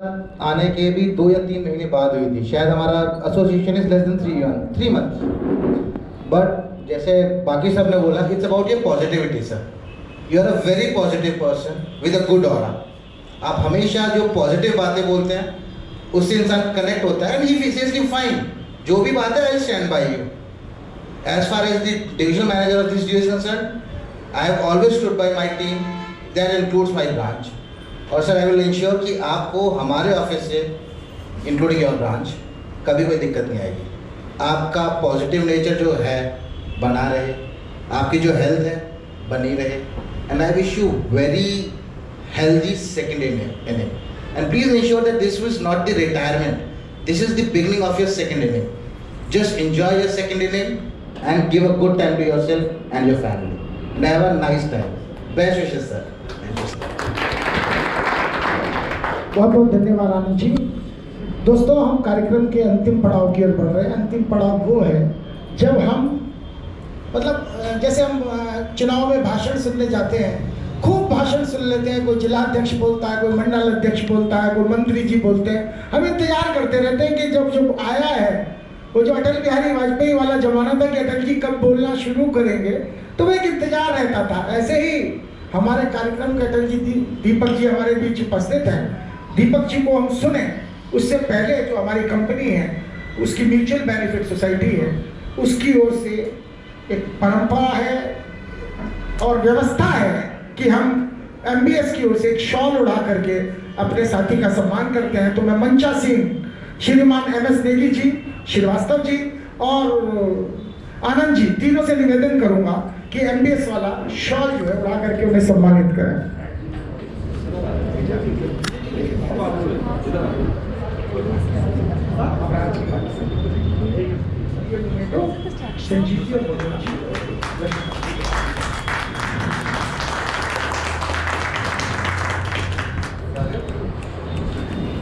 आने के भी 2 या 3 महीने बाद हुई थी शायद। हमारा association is less than 3 months, but जैसे बाकी सब ने बोला कि it's about your positivity sir. You are a very positive person with a good aura. आप हमेशा जो पॉजिटिव बातें बोलते हैं उससे इंसान कनेक्ट होता है, and he says you fine, जो भी बात है I stand by you. As far as the divisional manager of this division is concerned, I have always stood by my team, that includes my branch. और sir I will ensure कि आपको हमारे office से including your branch कभी कोई दिक्कत नहीं आएगी। आपका पॉजिटिव नेचर जो है बना रहे, आपकी जो हेल्थ है बनी रहे, and I wish you very healthy second inning. And please ensure that this was not the retirement. This is the beginning of your second inning. Just enjoy your second inning and give a good time to yourself and your family. And have a nice time. Best wishes, sir. Thank you, sir. बहुत बहुत धन्यवाद आनंद जी। दोस्तों, हम कार्यक्रम के अंतिम पड़ाव की ओर बढ़ रहे हैं। अंतिम पड़ाव वो है जब हम जैसे हम चुनाव में भाषण सुनने जाते हैं, खूब भाषण सुन लेते हैं, कोई जिलाध्यक्ष बोलता है, कोई मंडल अध्यक्ष बोलता है, कोई मंत्री जी बोलते हैं। हम इंतजार करते रहते हैं कि जब आया है वो जो अटल बिहारी वाजपेयी वाला जमाना था कि अटल जी कब बोलना शुरू करेंगे, तो वो एक इंतजार रहता था। ऐसे ही हमारे कार्यक्रम के अटल जी दीपक जी हमारे बीच उपस्थित हैं। दीपक जी को हम सुने उससे पहले जो हमारी कंपनी है उसकी म्यूचुअल बेनिफिट सोसाइटी है, उसकी ओर से एक परंपरा है और व्यवस्था है कि हम MBS की ओर से एक शॉल उड़ा करके अपने साथी का सम्मान करते हैं। तो मैं मंचा सिंह, श्रीमान MS नेगी जी, श्रीवास्तव जी और आनंद जी, तीनों से निवेदन करूंगा कि MBS वाला शॉल जो है उड़ा करके उन्हें सम्मानित करें।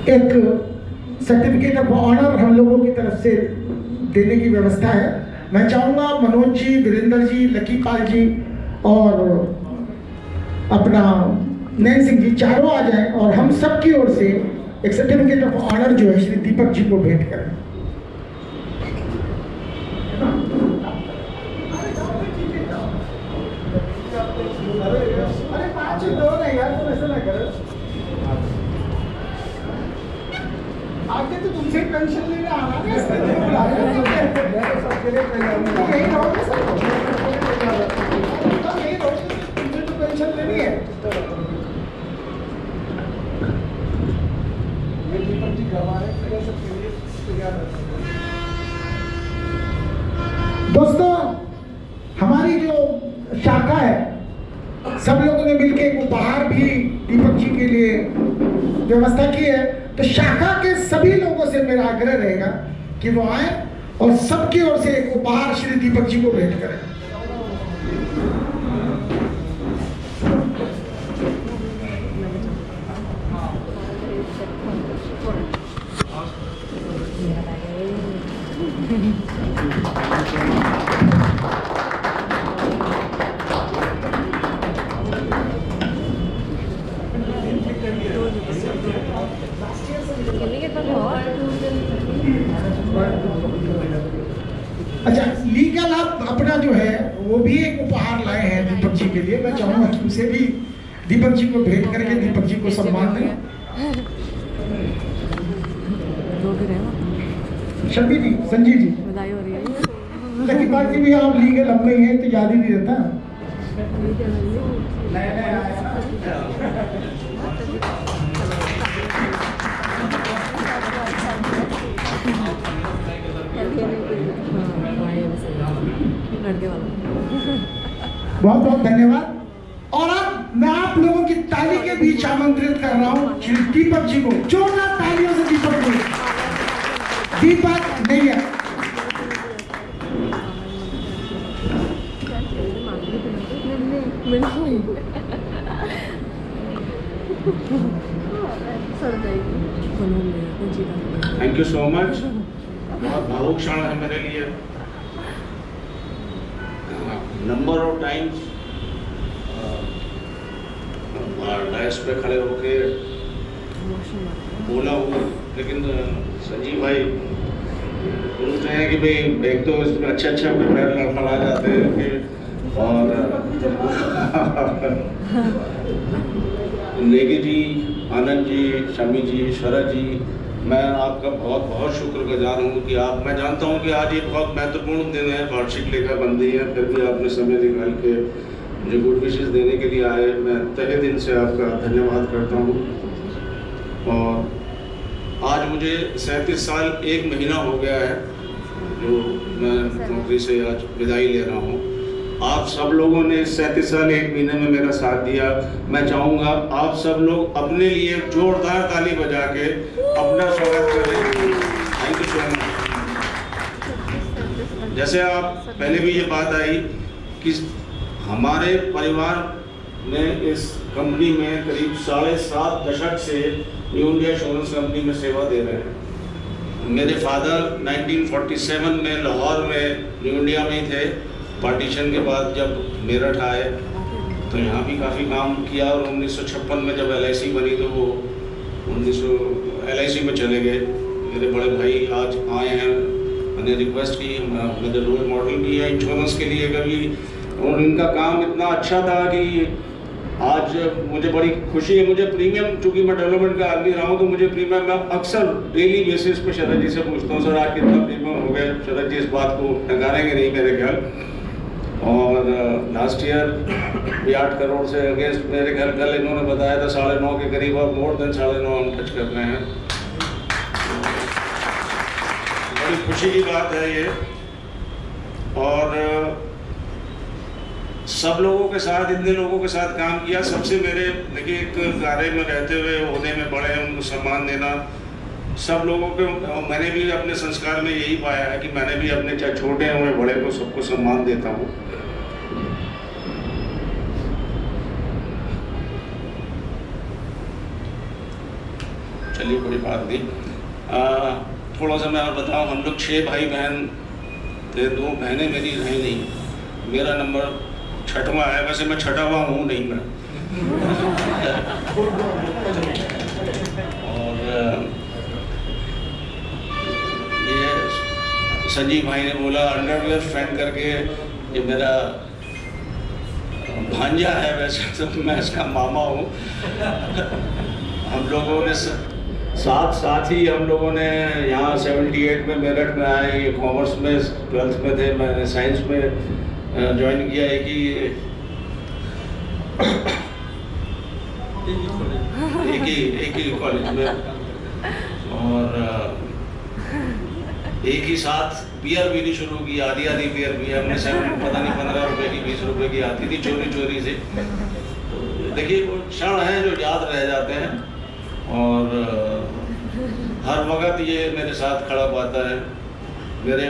एक सर्टिफिकेट ऑफ ऑनर हम लोगों की तरफ से देने की व्यवस्था है। मैं चाहूँगा मनोज जी, वीरेंद्र जी, लकी पाल जी और अपना नैन सिंह जी चारों आ जाएं और हम सब की ओर से एक सर्टिफिकेट ऑफ ऑनर जो है श्री दीपक जी को भेंट करें। अरे 5 ही दो ना यार, तुम ऐसा ना करो। आगे तो तुमसे पेंशन लेने आना है, तुमसे तो पेंशन लेनी है। दोस्तों, हमारी जो शाखा है सब लोगों ने मिलकर एक उपहार भी दीपक जी के लिए व्यवस्था की है। तो शाखा के सभी लोगों से मेरा आग्रह रहेगा कि वो आए और सबकी ओर से एक उपहार श्री दीपक जी को भेंट करें। अच्छा, लीगल आप अपना जो है वो भी एक उपहार लाए हैं दीपक जी के लिए। मैं चाहूंगा कि उसे भी दीपक जी को भेंट करके दीपक जी को सम्मान दें। शबी जी, संजीव जी, लकी बात जी भी आप लीगल अब नहीं है तो याद ही नहीं रहता। बहुत बहुत धन्यवाद। और अब मैं आप लोगों की ताली के बीच आमंत्रित कर रहा हूँ श्री दीपक जी को। जोरदार तालियों से Deepak ji. Deepak Nayyar. Thank you so much. बहुत भावुक क्षण है मेरे लिए। नंबर ऑफ टाइम्स डैश पे खड़े होके बोला हूँ, लेकिन संजीव भाई बोलते हैं कि भाई एक तो इसमें अच्छे पैर लड़खड़ा जाते हैं कि और नेगी जी, आनंद जी, शमी जी, शरद जी, मैं आपका बहुत बहुत शुक्रगुजार हूँ कि आप, मैं जानता हूँ कि आज ये बहुत महत्वपूर्ण दिन है, वार्षिक लेखाबंदी है, फिर भी आपने समय निकाल के मुझे गुड विशेस देने के लिए आए। मैं तहे दिन से आपका धन्यवाद करता हूँ। और आज मुझे 37 साल 1 महीना हो गया है जो मैं नौकरी से आज विदाई ले रहा हूँ। आप सब लोगों ने 37 साल 1 महीने में मेरा साथ दिया। मैं चाहूँगा आप सब लोग अपने लिए जोरदार ताली बजा के अपना स्वागत करें। Thank you so much. जैसे आप पहले भी ये बात आई कि हमारे परिवार में इस कंपनी में करीब 7.5 दशक से न्यू इंडिया इंश्योरेंस कंपनी में सेवा दे रहे हैं। मेरे फादर 1947 में लाहौर में न्यू इंडिया में ही थे। पार्टीशन के बाद जब मेरठ आए तो यहाँ भी काफ़ी काम किया और 1956 में जब LIC बनी तो वो LIC में चले गए। मेरे बड़े भाई आज आए हैं, मैंने रिक्वेस्ट की, मेरे रोल मॉडल भी है इंश्योरेंस के लिए कभी, और इनका काम इतना अच्छा था कि आज मुझे बड़ी खुशी है। मुझे प्रीमियम, चूँकि मैं डेवलपमेंट का आदमी रहा हूँ, तो मुझे प्रीमियम मैं अक्सर डेली बेसिस पे शरद जी से पूछता हूँ, सर आज कितना प्रीमियम हो गया। शरद जी इस बात को नकारेंगे नहीं मेरे ख्याल। और लास्ट ईयर भी 8 करोड़ से अगेंस्ट मेरे ख्याल कल इन्होंने बताया था 9.5 के करीब, और मोर देन 9.5 हम टच कर रहे हैं। बड़ी खुशी की बात है ये। और सब लोगों के साथ, इतने लोगों के साथ काम किया। सबसे मेरे देखिए एक कार्य में रहते हुए ओहदे में बड़े हैं, उनको सम्मान देना सब लोगों को। मैंने भी अपने संस्कार में यही पाया है कि मैंने भी अपने चाहे छोटे हों या बड़े को सबको सम्मान देता हूँ। चलिए कोई बात नहीं। थोड़ा सा मैं और बताऊँ, हम लोग 6 भाई बहन थे, 2 बहनें मेरी रही नहीं। मेरा नंबर 6वां है, वैसे मैं 6वां हूँ नहीं मैं। और ये संजीव भाई ने बोला अंडरवियर फ्रेंड करके, ये मेरा भांजा है, वैसे तो मैं इसका मामा हूँ। हम लोगों ने साथ ही हम लोगों ने यहाँ 78 में मेरठ में आए, ये कॉमर्स में 12th में थे, मैंने साइंस में ज्वाइन किया है कि एक ही कॉलेज में, और एक ही साथ बियर भी नहीं शुरू की, आधी बियर भी हमने पता नहीं 15 रुपए की 20 रुपए की आती थी चोरी से। तो देखिए वो क्षण हैं जो याद रह जाते हैं, और हर वक्त ये मेरे साथ खड़ा पाता है। मेरे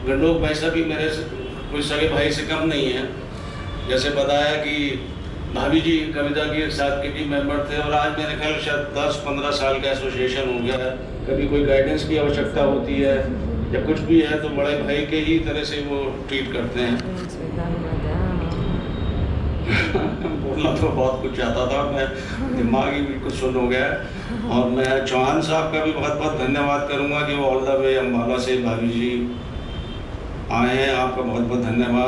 गंडोक भाई साहब भी मेरे कोई सगे भाई से कम नहीं है। जैसे बताया कि भाभी जी कविता के साथ के टीम मेंबर थे, और आज मेरे ख्याल शायद 10-15 साल का एसोसिएशन हो गया है। कभी कोई गाइडेंस की आवश्यकता होती है या कुछ भी है तो बड़े भाई के ही तरह से वो ट्रीट करते हैं। बोलना तो बहुत कुछ चाहता था, मैं दिमाग ही बिल्कुल सुन हो गया। और मैं चौहान साहब का भी बहुत बहुत धन्यवाद करूँगा कि वो ऑल द वे अम्बाला से भाभी जी आए हैं। आपका बहुत बहुत धन्यवाद।